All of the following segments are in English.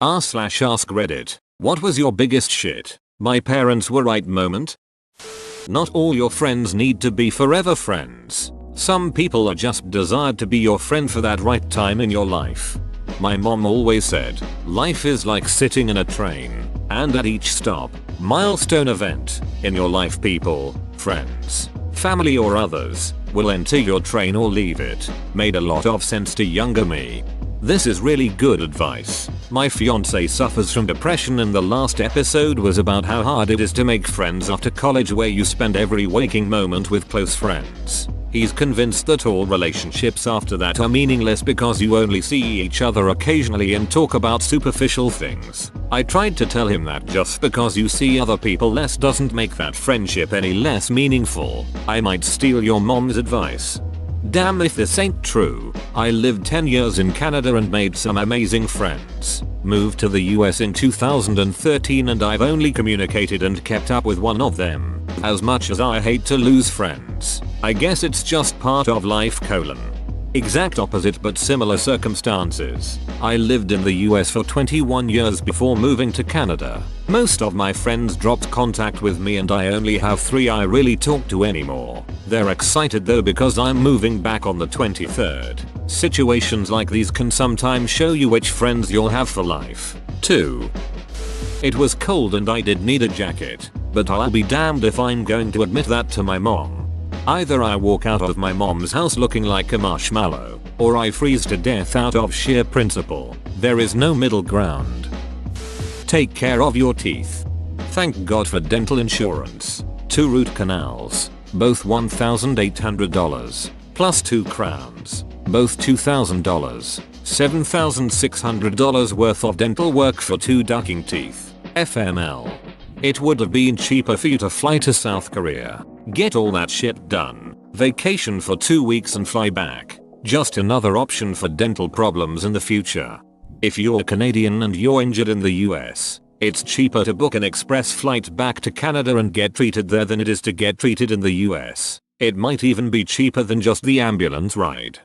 r/ask Reddit. What was your biggest shit? My parents were right moment? Not all your friends need to be forever friends. Some people are just desired to be your friend for that right time in your life. My mom always said, life is like sitting in a train, and at each stop, milestone event, in your life people, friends, family or others, will enter your train or leave it. Made a lot of sense to younger me. This is really good advice. My fiance suffers from depression and the last episode was about how hard it is to make friends after college where you spend every waking moment with close friends. He's convinced that all relationships after that are meaningless because you only see each other occasionally and talk about superficial things. I tried to tell him that just because you see other people less doesn't make that friendship any less meaningful. I might steal your mom's advice. Damn if this ain't true. I lived 10 years in Canada and made some amazing friends. Moved to the US in 2013 and I've only communicated and kept up with one of them. As much as I hate to lose friends, I guess it's just part of life : exact opposite but similar circumstances. I lived in the US for 21 years before moving to Canada. Most of my friends dropped contact with me and I only have 3 I really talk to anymore. They're excited though because I'm moving back on the 23rd. Situations like these can sometimes show you which friends you'll have for life. 2. It was cold and I did need a jacket, but I'll be damned if I'm going to admit that to my mom. Either I walk out of my mom's house looking like a marshmallow, or I freeze to death out of sheer principle. There is no middle ground. Take care of your teeth. Thank God for dental insurance. 2 root canals, both $1,800, plus 2 crowns, both $2,000, $7,600 worth of dental work for 2 ducking teeth. FML. It would have been cheaper for you to fly to South Korea, get all that shit done, vacation for 2 weeks and fly back. Just another option for dental problems in the future. If you're Canadian and you're injured in the US, it's cheaper to book an express flight back to Canada and get treated there than it is to get treated in the US. It might even be cheaper than just the ambulance ride.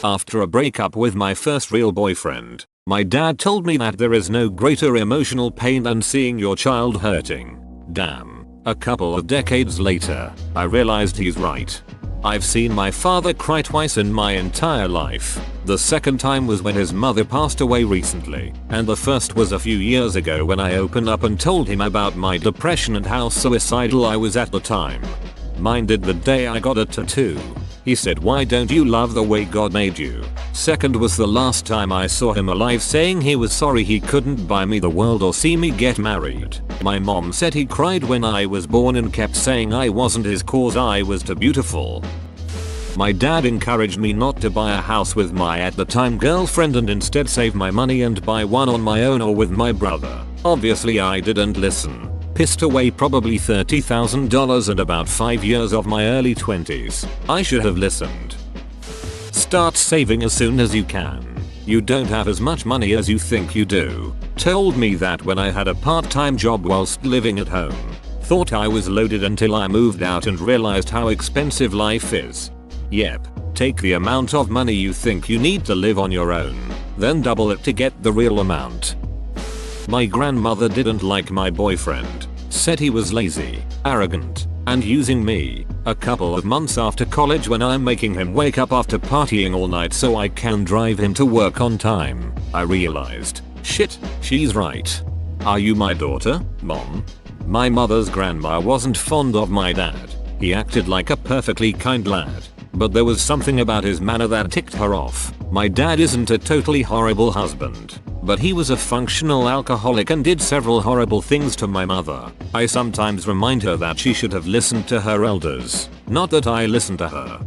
After a breakup with my first real boyfriend, my dad told me that there is no greater emotional pain than seeing your child hurting. Damn. A couple of decades later, I realized he's right. I've seen my father cry twice in my entire life. The second time was when his mother passed away recently, and the first was a few years ago when I opened up and told him about my depression and how suicidal I was at the time. Mine did the day I got a tattoo. He said, why don't you love the way God made you? Second was the last time I saw him alive, saying he was sorry he couldn't buy me the world or see me get married. My mom said he cried when I was born and kept saying I wasn't his cause, I was too beautiful. My dad encouraged me not to buy a house with my at the time girlfriend and instead save my money and buy one on my own or with my brother. Obviously I didn't listen. Pissed away probably $30,000 and about 5 years of my early 20s. I should have listened. Start saving as soon as you can. You don't have as much money as you think you do. Told me that when I had a part-time job whilst living at home. Thought I was loaded until I moved out and realized how expensive life is. Yep. Take the amount of money you think you need to live on your own, then double it to get the real amount. My grandmother didn't like my boyfriend, said he was lazy, arrogant, and using me. A couple of months after college when I'm making him wake up after partying all night so I can drive him to work on time, I realized, shit, she's right. Are you my daughter, mom? My mother's grandma wasn't fond of my dad. He acted like a perfectly kind lad, but there was something about his manner that ticked her off. My dad isn't a totally horrible husband, but he was a functional alcoholic and did several horrible things to my mother. I sometimes remind her that she should have listened to her elders, not that I listened to her.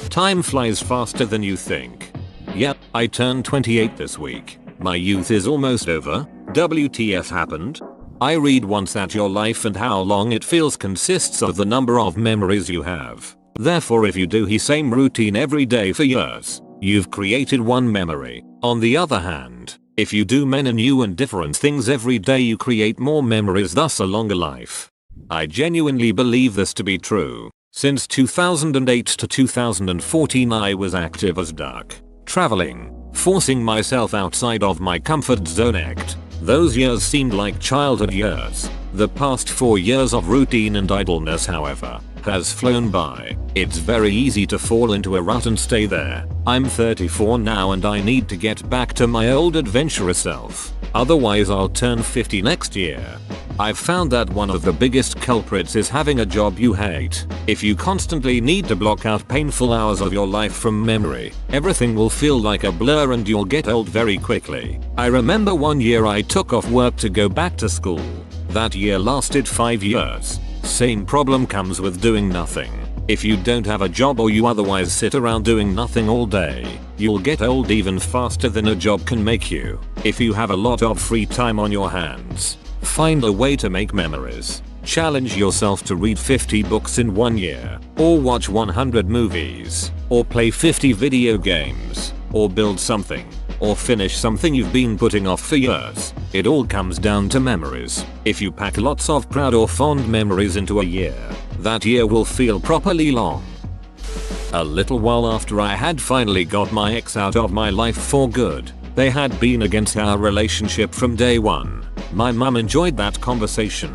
Time flies faster than you think. Yep, I turned 28 this week. My youth is almost over. WTF happened? I read once that your life and how long it feels consists of the number of memories you have. Therefore if you do the same routine every day for years, you've created one memory. On the other hand, if you do many new and different things every day you create more memories, thus a longer life. I genuinely believe this to be true. Since 2008 to 2014 I was active as duck, traveling, forcing myself outside of my comfort zone. Those years seemed like childhood years. The past 4 years of routine and idleness, however, has flown by. It's very easy to fall into a rut and stay there. I'm 34 now and I need to get back to my old adventurous self. Otherwise I'll turn 50 next year. I've found that one of the biggest culprits is having a job you hate. If you constantly need to block out painful hours of your life from memory, everything will feel like a blur and you'll get old very quickly. I remember one year I took off work to go back to school. That year lasted 5 years. Same problem comes with doing nothing. If you don't have a job or you otherwise sit around doing nothing all day, you'll get old even faster than a job can make you. If you have a lot of free time on your hands, find a way to make memories. Challenge yourself to read 50 books in 1 year, or watch 100 movies, or play 50 video games, or build something, or finish something you've been putting off for years. It all comes down to memories. If you pack lots of proud or fond memories into a year, that year will feel properly long. A little while after I had finally got my ex out of my life for good, they had been against our relationship from day one. My mum enjoyed that conversation.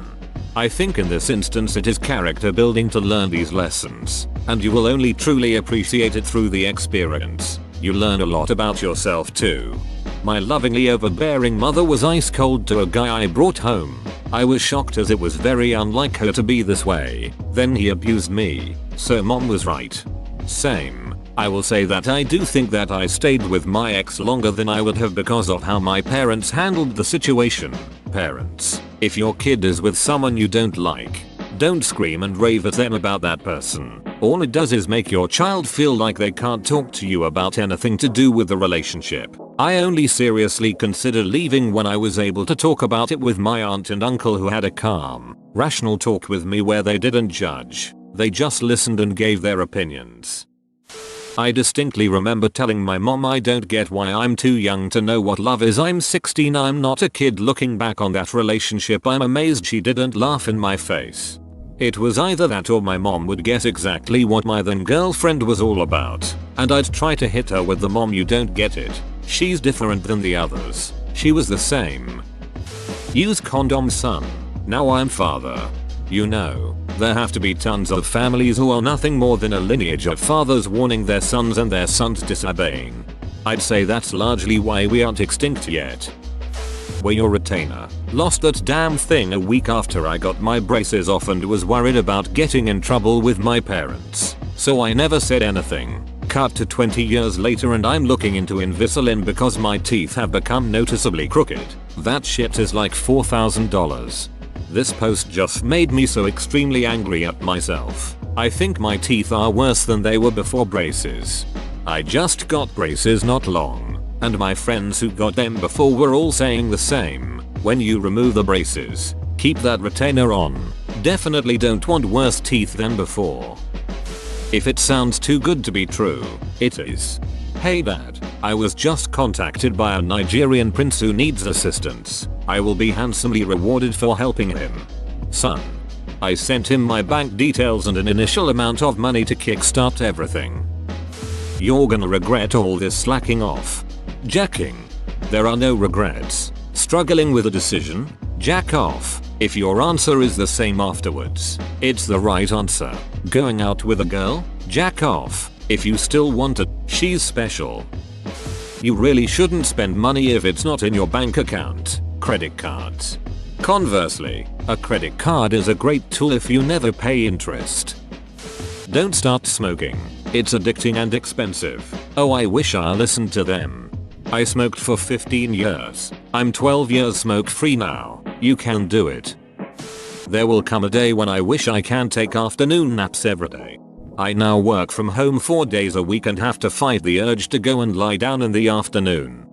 I think in this instance it is character building to learn these lessons, and you will only truly appreciate it through the experience. You learn a lot about yourself too. My lovingly overbearing mother was ice cold to a guy I brought home. I was shocked as it was very unlike her to be this way. Then he abused me, so mom was right. Same. I will say that I do think that I stayed with my ex longer than I would have because of how my parents handled the situation. Parents, if your kid is with someone you don't like, don't scream and rave at them about that person. All it does is make your child feel like they can't talk to you about anything to do with the relationship. I only seriously considered leaving when I was able to talk about it with my aunt and uncle, who had a calm, rational talk with me where they didn't judge. They just listened and gave their opinions. I distinctly remember telling my mom I don't get why I'm too young to know what love is. I'm 16, I'm not a kid. Looking back on that relationship, I'm amazed she didn't laugh in my face. It was either that or my mom would guess exactly what my then girlfriend was all about, and I'd try to hit her with the "mom, you don't get it. She's different than the others. She was the same. Use condoms, son." Now I'm father. You know, there have to be tons of families who are nothing more than a lineage of fathers warning their sons and their sons disobeying. I'd say that's largely why we aren't extinct yet. Were your retainer. Lost that damn thing a week after I got my braces off and was worried about getting in trouble with my parents, so I never said anything. Cut to 20 years later and I'm looking into Invisalign because my teeth have become noticeably crooked. That shit is like $4,000. This post just made me so extremely angry at myself. I think my teeth are worse than they were before braces. I just got braces not long, and my friends who got them before were all saying the same. When you remove the braces, keep that retainer on. Definitely don't want worse teeth than before. If it sounds too good to be true, it is. Hey dad, I was just contacted by a Nigerian prince who needs assistance. I will be handsomely rewarded for helping him. Son. I sent him my bank details and an initial amount of money to kickstart everything. You're gonna regret all this slacking off. Jacking. There are no regrets. Struggling with a decision? Jack off. If your answer is the same afterwards, it's the right answer. Going out with a girl? Jack off. If you still want it, she's special. You really shouldn't spend money if it's not in your bank account. Credit cards. Conversely, a credit card is a great tool if you never pay interest. Don't start smoking. It's addicting and expensive. Oh, I wish I listened to them. I smoked for 15 years. I'm 12 years smoke free now. You can do it. There will come a day when I wish I can take afternoon naps every day. I now work from home 4 days a week and have to fight the urge to go and lie down in the afternoon.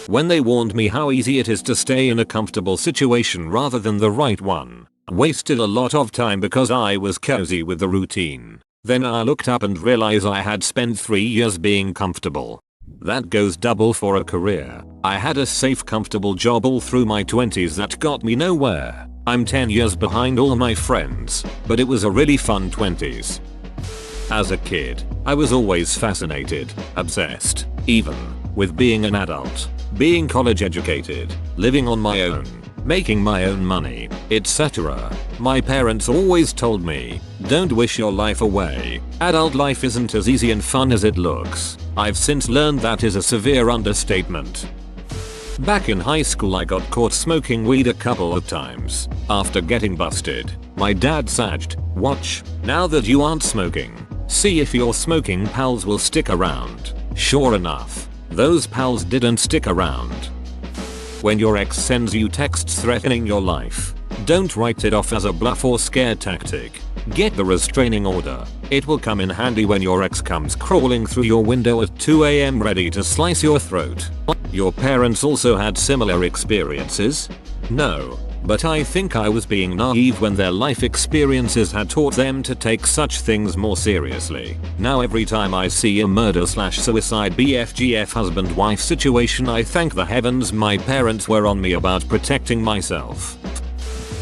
When they warned me how easy it is to stay in a comfortable situation rather than the right one, I wasted a lot of time because I was cozy with the routine. Then I looked up and realized I had spent 3 years being comfortable. That goes double for a career. I had a safe, comfortable job all through my 20s that got me nowhere. I'm 10 years behind all my friends, but it was a really fun 20s. As a kid, I was always fascinated, obsessed, even with being an adult, being college educated, living on my own, making my own money, etc. My parents always told me, don't wish your life away. Adult life isn't as easy and fun as it looks. I've since learned that is a severe understatement. Back in high school I got caught smoking weed a couple of times. After getting busted, my dad said, "Watch, now that you aren't smoking, see if your smoking pals will stick around." Sure enough, those pals didn't stick around. When your ex sends you texts threatening your life, don't write it off as a bluff or scare tactic. Get the restraining order. It will come in handy when your ex comes crawling through your window at 2 AM ready to slice your throat. Your parents also had similar experiences? No, but I think I was being naive when their life experiences had taught them to take such things more seriously. Now every time I see a murder/suicide BFGF husband-wife situation I thank the heavens my parents were on me about protecting myself.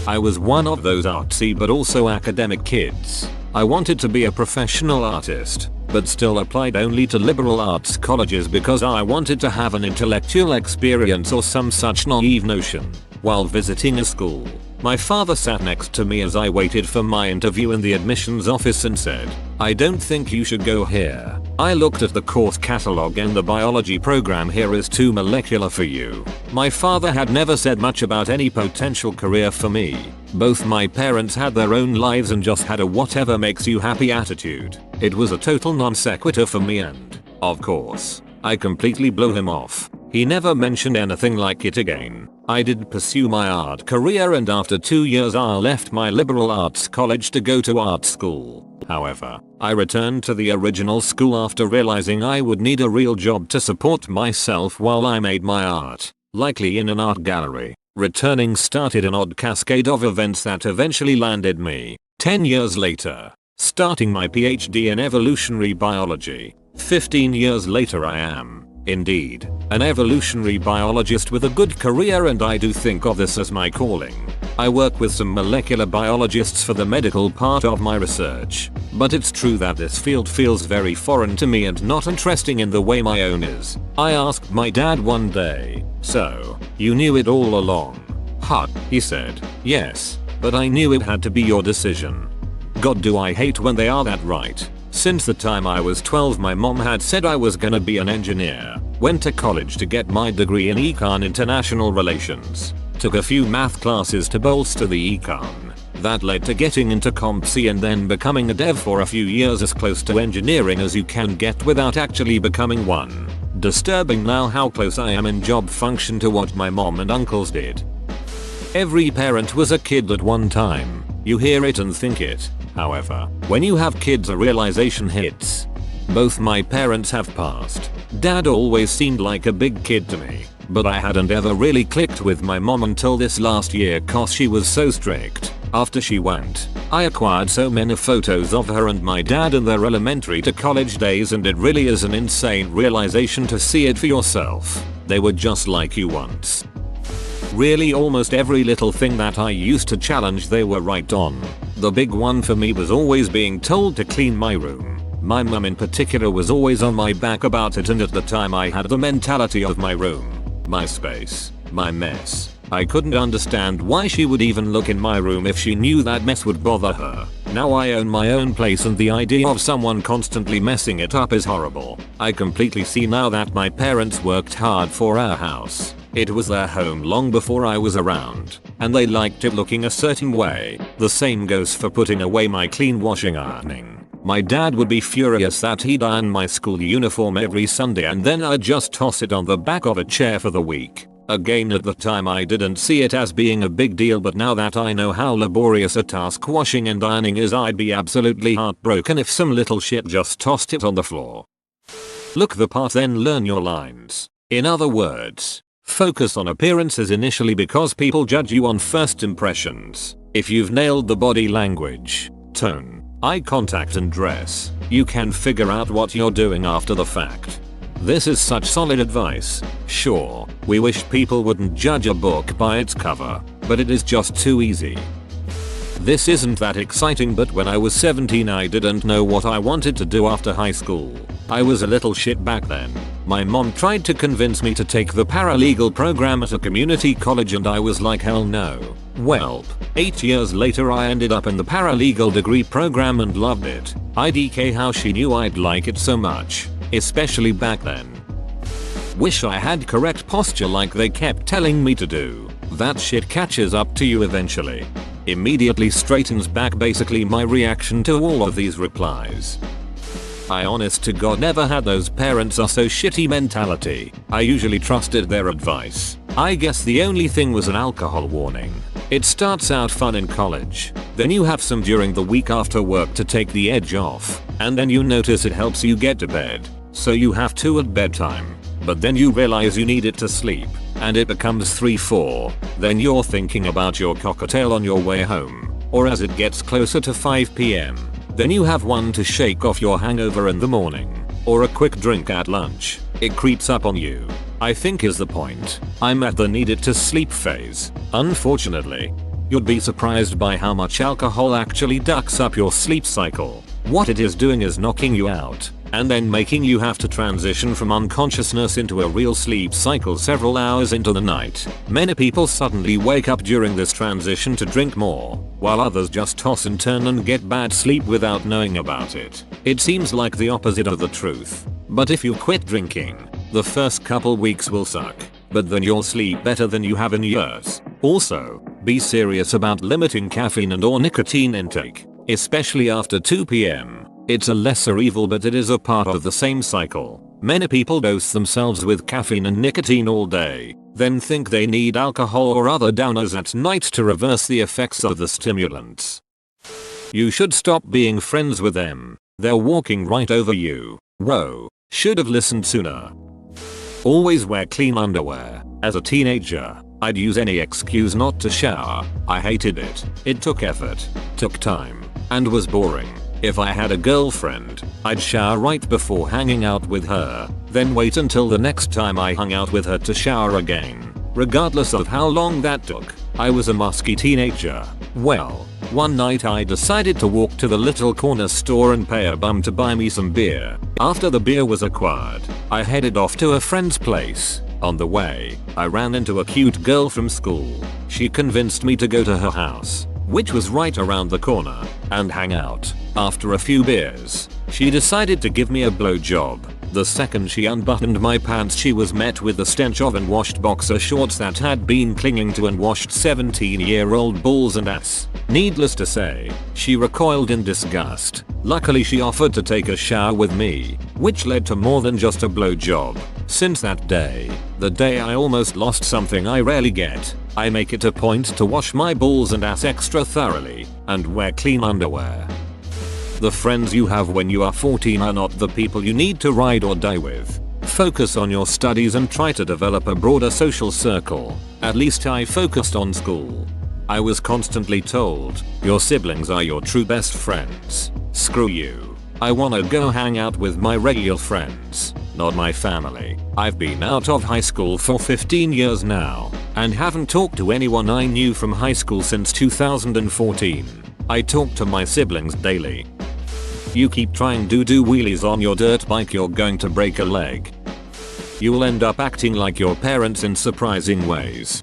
I was one of those artsy but also academic kids. I wanted to be a professional artist, but still applied only to liberal arts colleges because I wanted to have an intellectual experience or some such naive notion. While visiting a school, my father sat next to me as I waited for my interview in the admissions office and said, "I don't think you should go here. I looked at the course catalog and the biology program here is too molecular for you." My father had never said much about any potential career for me. Both my parents had their own lives and just had a whatever makes you happy attitude. It was a total non sequitur for me and, of course, I completely blew him off. He never mentioned anything like it again. I did pursue my art career and after 2 years I left my liberal arts college to go to art school. However, I returned to the original school after realizing I would need a real job to support myself while I made my art, likely in an art gallery. Returning started an odd cascade of events that eventually landed me, 10 years later, starting my PhD in evolutionary biology. 15 years later I am, indeed, an evolutionary biologist with a good career and I do think of this as my calling. I work with some molecular biologists for the medical part of my research, but it's true that this field feels very foreign to me and not interesting in the way my own is. I asked my dad one day, "So, you knew it all along?" "Huh," he said, "yes, but I knew it had to be your decision." God, do I hate when they are that right. Since the time I was 12 my mom had said I was gonna be an engineer, went to college to get my degree in Econ International Relations, took a few math classes to bolster the econ. That led to getting into Comp C and then becoming a dev for a few years, as close to engineering as you can get without actually becoming one. Disturbing now how close I am in job function to what my mom and uncles did. Every parent was a kid at one time. You hear it and think it. However, when you have kids a realization hits. Both my parents have passed. Dad always seemed like a big kid to me, but I hadn't ever really clicked with my mom until this last year cause she was so strict. After she went, I acquired so many photos of her and my dad in their elementary to college days and it really is an insane realization to see it for yourself. They were just like you once. Really almost every little thing that I used to challenge they were right on. The big one for me was always being told to clean my room. My mum in particular was always on my back about it and at the time I had the mentality of my room, my space, my mess. I couldn't understand why she would even look in my room if she knew that mess would bother her. Now I own my own place and the idea of someone constantly messing it up is horrible. I completely see now that my parents worked hard for our house. It was their home long before I was around, and they liked it looking a certain way. The same goes for putting away my clean washing ironing. My dad would be furious that he'd iron my school uniform every Sunday and then I'd just toss it on the back of a chair for the week. Again, at the time I didn't see it as being a big deal, but now that I know how laborious a task washing and ironing is, I'd be absolutely heartbroken if some little shit just tossed it on the floor. Look the part then learn your lines. In other words, focus on appearances initially because people judge you on first impressions. If you've nailed the body language, tone, eye contact and dress, you can figure out what you're doing after the fact. This is such solid advice. Sure, we wish people wouldn't judge a book by its cover, but it is just too easy. This isn't that exciting, but when I was 17 I didn't know what I wanted to do after high school. I was a little shit back then. My mom tried to convince me to take the paralegal program at a community college and I was like hell no. Welp, 8 years later I ended up in the paralegal degree program and loved it. IDK how she knew I'd like it so much, especially back then. Wish I had correct posture like they kept telling me to do. That shit catches up to you eventually. Immediately straightens back basically my reaction to all of these replies. I honest to God never had those parents are so shitty mentality. I usually trusted their advice. I guess the only thing was an alcohol warning. It starts out fun in college. Then you have some during the week after work to take the edge off. And then you notice it helps you get to bed. So you have 2 at bedtime. But then you realize you need it to sleep. And it becomes 3-4. Then you're thinking about your cocktail on your way home. Or as it gets closer to 5 PM. Then you have 1 to shake off your hangover in the morning. Or a quick drink at lunch. It creeps up on you. I think is the point. I'm at the need it to sleep phase. Unfortunately. You'd be surprised by how much alcohol actually ducks up your sleep cycle. What it is doing is knocking you out. And then making you have to transition from unconsciousness into a real sleep cycle several hours into the night. Many people suddenly wake up during this transition to drink more, while others just toss and turn and get bad sleep without knowing about it. It seems like the opposite of the truth. But if you quit drinking, the first couple weeks will suck, but then you'll sleep better than you have in years. Also, be serious about limiting caffeine and or nicotine intake, especially after 2 PM. It's a lesser evil but it is a part of the same cycle. Many people dose themselves with caffeine and nicotine all day, then think they need alcohol or other downers at night to reverse the effects of the stimulants. You should stop being friends with them. They're walking right over you. Whoa, should have listened sooner. Always wear clean underwear. As a teenager, I'd use any excuse not to shower. I hated it. It took effort, took time, and was boring. If I had a girlfriend, I'd shower right before hanging out with her, then wait until the next time I hung out with her to shower again. Regardless of how long that took, I was a musky teenager. Well, one night I decided to walk to the little corner store and pay a bum to buy me some beer. After the beer was acquired, I headed off to a friend's place. On the way, I ran into a cute girl from school. She convinced me to go to her house, which was right around the corner, and hang out. After a few beers, she decided to give me a blowjob. The second she unbuttoned my pants she was met with the stench of unwashed boxer shorts that had been clinging to unwashed 17-year-old balls and ass. Needless to say, she recoiled in disgust. Luckily she offered to take a shower with me, which led to more than just a blowjob. Since that day, the day I almost lost something I rarely get, I make it a point to wash my balls and ass extra thoroughly, and wear clean underwear. The friends you have when you are 14 are not the people you need to ride or die with. Focus on your studies and try to develop a broader social circle. At least I focused on school. I was constantly told, your siblings are your true best friends. Screw you. I wanna go hang out with my regular friends, not my family. I've been out of high school for 15 years now, and haven't talked to anyone I knew from high school since 2014. I talk to my siblings daily. You keep trying to do wheelies on your dirt bike, you're going to break a leg. You'll end up acting like your parents in surprising ways.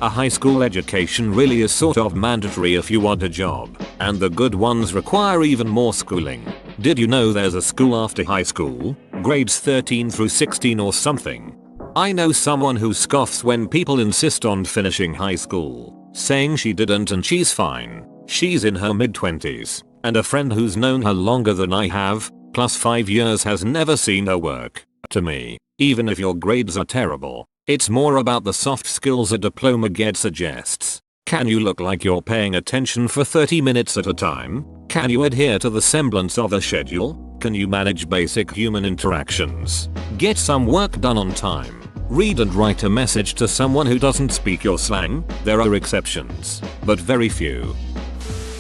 A high school education really is sort of mandatory if you want a job, and the good ones require even more schooling. Did you know there's a school after high school? Grades 13 through 16 or something? I know someone who scoffs when people insist on finishing high school, saying she didn't and she's fine. She's in her mid-20s. And a friend who's known her longer than I have, plus 5 years, has never seen her work. To me, even if your grades are terrible, it's more about the soft skills a diploma suggests. Can you look like you're paying attention for 30 minutes at a time? Can you adhere to the semblance of a schedule? Can you manage basic human interactions? Get some work done on time. Read and write a message to someone who doesn't speak your slang. There are exceptions, but very few.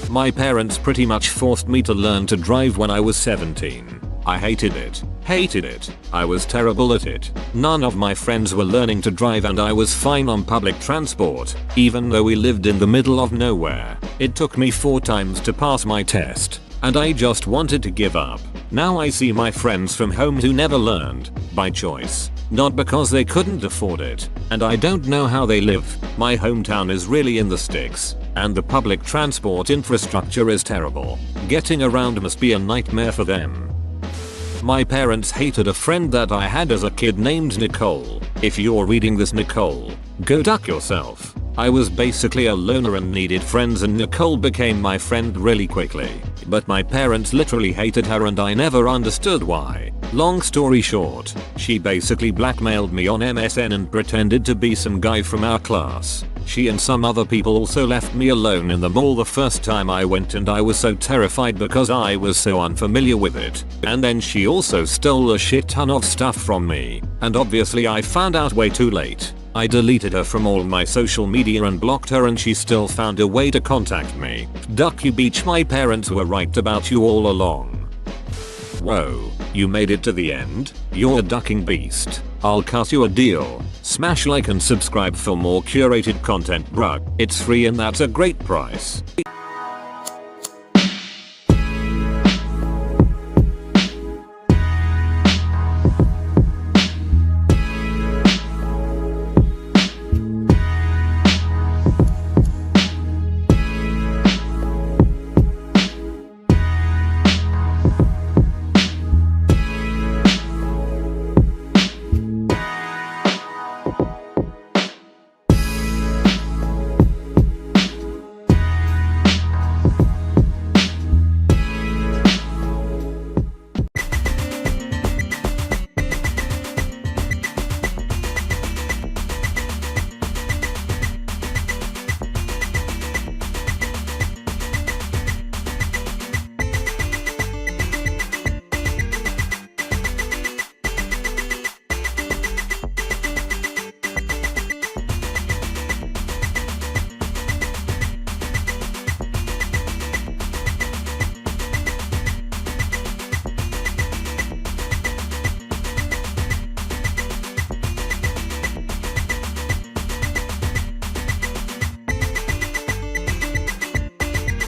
My parents pretty much forced me to learn to drive when I was 17. I hated it. I was terrible at it. None of my friends were learning to drive and I was fine on public transport, even though we lived in the middle of nowhere. It took me 4 times to pass my test, and I just wanted to give up. Now I see my friends from home who never learned, by choice, not because they couldn't afford it, and I don't know how they live. My hometown is really in the sticks, and the public transport infrastructure is terrible. Getting around must be a nightmare for them. My parents hated a friend that I had as a kid named Nicole. If you're reading this, Nicole, go duck yourself. I was basically a loner and needed friends, and Nicole became my friend really quickly. But my parents literally hated her and I never understood why. Long story short, she basically blackmailed me on MSN and pretended to be some guy from our class. She and some other people also left me alone in the mall the first time I went, and I was so terrified because I was so unfamiliar with it. And then she also stole a shit ton of stuff from me, and obviously I found out way too late. I deleted her from all my social media and blocked her, and she still found a way to contact me. Ducky Beach, my parents were right about you all along. Whoa, you made it to the end? You're a ducking beast. I'll cut you a deal. Smash like and subscribe for more curated content, bruh. It's free and that's a great price.